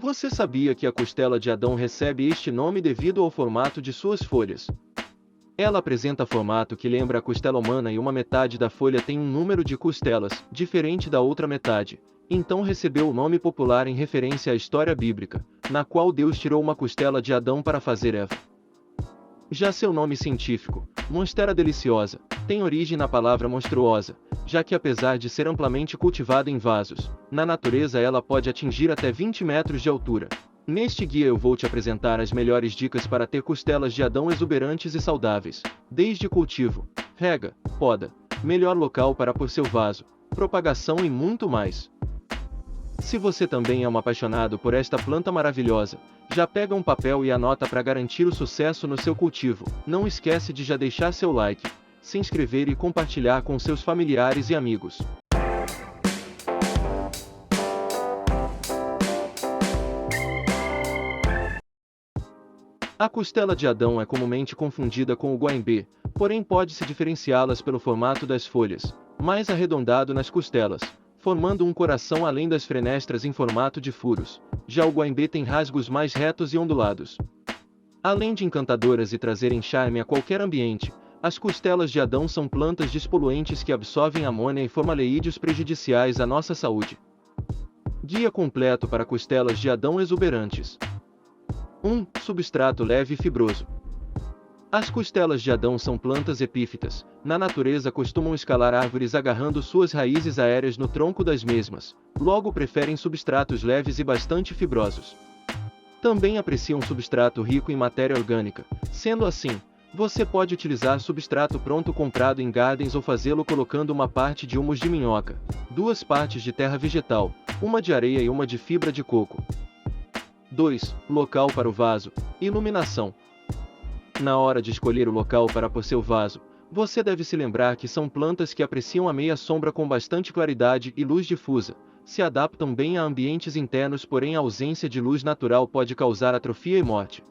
Você sabia que a costela de Adão recebe este nome devido ao formato de suas folhas? Ela apresenta formato que lembra a costela humana e uma metade da folha tem um número de costelas, diferente da outra metade. Então recebeu o nome popular em referência à história bíblica, na qual Deus tirou uma costela de Adão para fazer Eva. Já seu nome científico, Monstera deliciosa, tem origem na palavra monstruosa, já que apesar de ser amplamente cultivada em vasos, na natureza ela pode atingir até 20 metros de altura. Neste guia eu vou te apresentar as melhores dicas para ter costelas de Adão exuberantes e saudáveis, desde cultivo, rega, poda, melhor local para pôr seu vaso, propagação e muito mais. Se você também é um apaixonado por esta planta maravilhosa, já pega um papel e anota para garantir o sucesso no seu cultivo. Não esquece de já deixar seu like, se inscrever e compartilhar com seus familiares e amigos. A costela de Adão é comumente confundida com o guaimbê, porém pode-se diferenciá-las pelo formato das folhas, mais arredondado nas costelas, formando um coração além das fenestras em formato de furos. Já o guaimbê tem rasgos mais retos e ondulados. Além de encantadoras e trazerem charme a qualquer ambiente, as costelas de Adão são plantas despoluentes que absorvem amônia e formaldeídos prejudiciais à nossa saúde. Guia completo para costelas de Adão exuberantes. 1. Substrato leve e fibroso. As costelas de Adão são plantas epífitas. Na natureza costumam escalar árvores agarrando suas raízes aéreas no tronco das mesmas, logo preferem substratos leves e bastante fibrosos. Também apreciam substrato rico em matéria orgânica. Sendo assim, você pode utilizar substrato pronto comprado em gardens ou fazê-lo colocando uma parte de humus de minhoca, 2 partes de terra vegetal, uma de areia e uma de fibra de coco. 2. Local para o vaso. Iluminação. Na hora de escolher o local para pôr seu vaso, você deve se lembrar que são plantas que apreciam a meia sombra com bastante claridade e luz difusa, se adaptam bem a ambientes internos, porém a ausência de luz natural pode causar atrofia e morte.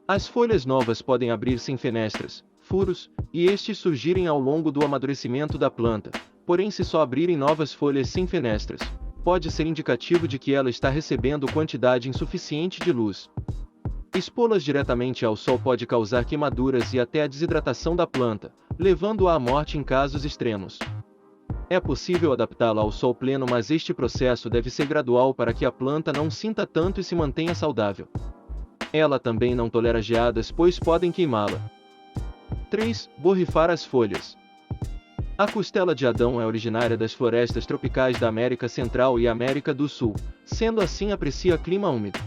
As folhas novas podem abrir-se em fenestras, furos, e estes surgirem ao longo do amadurecimento da planta, porém se só abrirem novas folhas sem fenestras, pode ser indicativo de que ela está recebendo quantidade insuficiente de luz. Expô-las diretamente ao sol pode causar queimaduras e até a desidratação da planta, levando-a à morte em casos extremos. É possível adaptá-la ao sol pleno, mas este processo deve ser gradual para que a planta não sinta tanto e se mantenha saudável. Ela também não tolera geadas, pois podem queimá-la. 3. Borrifar as folhas. A costela de Adão é originária das florestas tropicais da América Central e América do Sul, sendo assim aprecia clima úmido.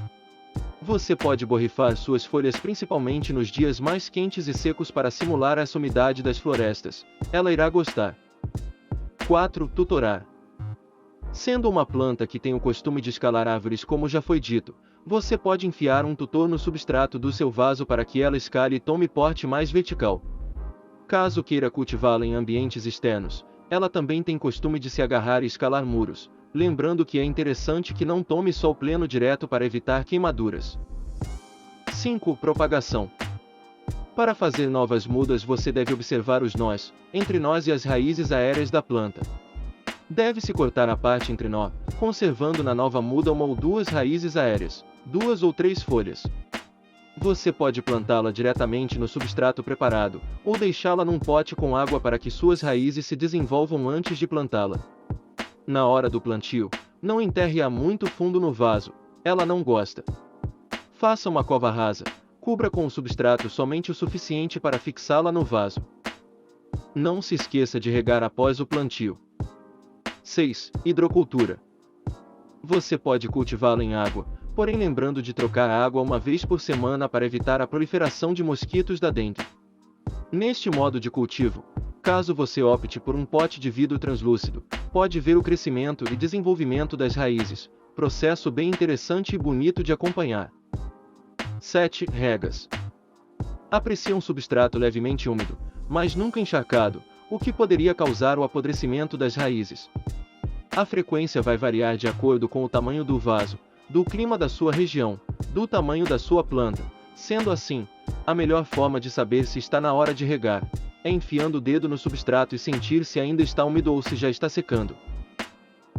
Você pode borrifar suas folhas principalmente nos dias mais quentes e secos para simular essa umidade das florestas. Ela irá gostar. 4. Tutorar. Sendo uma planta que tem o costume de escalar árvores, como já foi dito, você pode enfiar um tutor no substrato do seu vaso para que ela escale e tome porte mais vertical. Caso queira cultivá-la em ambientes externos, ela também tem costume de se agarrar e escalar muros, lembrando que é interessante que não tome sol pleno direto para evitar queimaduras. 5. Propagação. Para fazer novas mudas você deve observar os nós, entre nós e as raízes aéreas da planta. Deve-se cortar a parte entre nó, conservando na nova muda uma ou 2 raízes aéreas, 2 ou 3 folhas. Você pode plantá-la diretamente no substrato preparado, ou deixá-la num pote com água para que suas raízes se desenvolvam antes de plantá-la. Na hora do plantio, não enterre-a muito fundo no vaso, ela não gosta. Faça uma cova rasa, cubra com o substrato somente o suficiente para fixá-la no vaso. Não se esqueça de regar após o plantio. 6. Hidrocultura. Você pode cultivá-la em água, porém lembrando de trocar a água uma vez por semana para evitar a proliferação de mosquitos da dengue. Neste modo de cultivo, caso você opte por um pote de vidro translúcido, pode ver o crescimento e desenvolvimento das raízes, processo bem interessante e bonito de acompanhar. 7. Regas. Aprecia um substrato levemente úmido, mas nunca encharcado, o que poderia causar o apodrecimento das raízes. A frequência vai variar de acordo com o tamanho do vaso, do clima da sua região, do tamanho da sua planta. Sendo assim, a melhor forma de saber se está na hora de regar é enfiando o dedo no substrato e sentir se ainda está úmido ou se já está secando.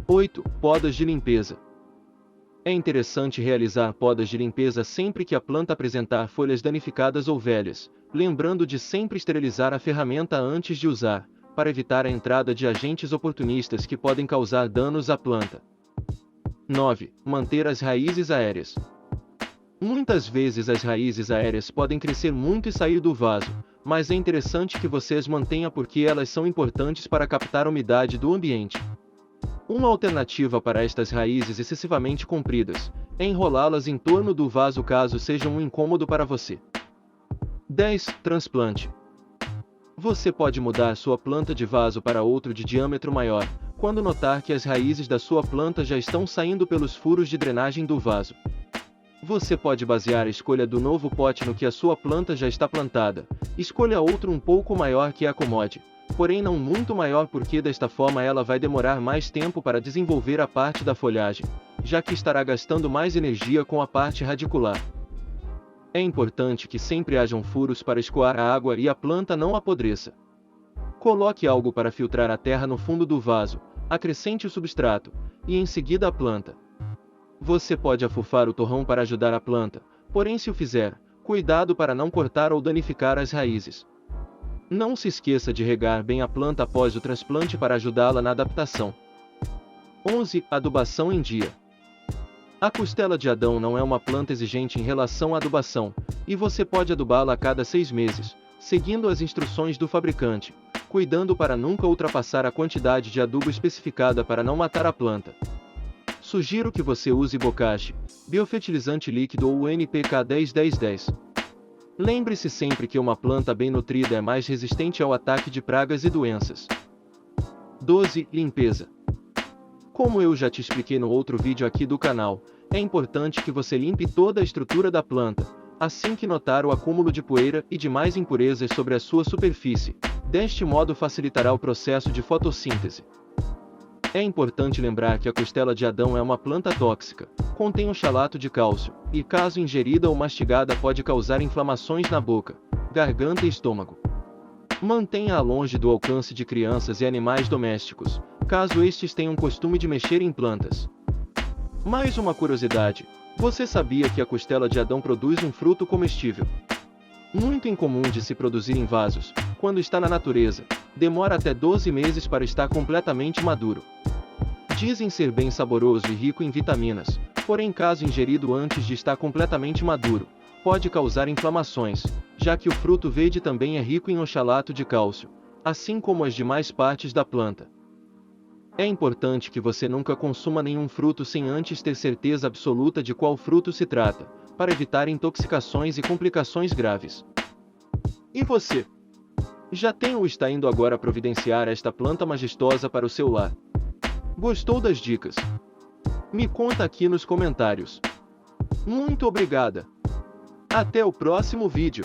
8. Podas de limpeza. É interessante realizar podas de limpeza sempre que a planta apresentar folhas danificadas ou velhas, lembrando de sempre esterilizar a ferramenta antes de usar, para evitar a entrada de agentes oportunistas que podem causar danos à planta. 9. Manter as raízes aéreas. Muitas vezes as raízes aéreas podem crescer muito e sair do vaso, mas é interessante que você as mantenha porque elas são importantes para captar a umidade do ambiente. Uma alternativa para estas raízes excessivamente compridas é enrolá-las em torno do vaso caso seja um incômodo para você. 10. Transplante. Você pode mudar sua planta de vaso para outro de diâmetro maior, quando notar que as raízes da sua planta já estão saindo pelos furos de drenagem do vaso. Você pode basear a escolha do novo pote no que a sua planta já está plantada. Escolha outro um pouco maior que a acomode, porém não muito maior porque desta forma ela vai demorar mais tempo para desenvolver a parte da folhagem, já que estará gastando mais energia com a parte radicular. É importante que sempre hajam furos para escoar a água e a planta não apodreça. Coloque algo para filtrar a terra no fundo do vaso, acrescente o substrato, e em seguida a planta. Você pode afufar o torrão para ajudar a planta, porém se o fizer, cuidado para não cortar ou danificar as raízes. Não se esqueça de regar bem a planta após o transplante para ajudá-la na adaptação. 11. Adubação em dia. A costela de Adão não é uma planta exigente em relação à adubação, e você pode adubá-la a cada 6 meses, seguindo as instruções do fabricante, cuidando para nunca ultrapassar a quantidade de adubo especificada para não matar a planta. Sugiro que você use bocashi, biofertilizante líquido ou NPK 10-10-10. Lembre-se sempre que uma planta bem nutrida é mais resistente ao ataque de pragas e doenças. 12. Limpeza. Como eu já te expliquei no outro vídeo aqui do canal, é importante que você limpe toda a estrutura da planta, assim que notar o acúmulo de poeira e demais impurezas sobre a sua superfície. Deste modo facilitará o processo de fotossíntese. É importante lembrar que a costela de Adão é uma planta tóxica, contém oxalato de cálcio, e caso ingerida ou mastigada pode causar inflamações na boca, garganta e estômago. Mantenha-a longe do alcance de crianças e animais domésticos, caso estes tenham costume de mexer em plantas. Mais uma curiosidade, você sabia que a costela de Adão produz um fruto comestível? Muito incomum de se produzir em vasos, quando está na natureza, demora até 12 meses para estar completamente maduro. Dizem ser bem saboroso e rico em vitaminas, porém caso ingerido antes de estar completamente maduro, pode causar inflamações, já que o fruto verde também é rico em oxalato de cálcio, assim como as demais partes da planta. É importante que você nunca consuma nenhum fruto sem antes ter certeza absoluta de qual fruto se trata, para evitar intoxicações e complicações graves. E você? Já tem ou está indo agora providenciar esta planta majestosa para o seu lar? Gostou das dicas? Me conta aqui nos comentários. Muito obrigada! Até o próximo vídeo!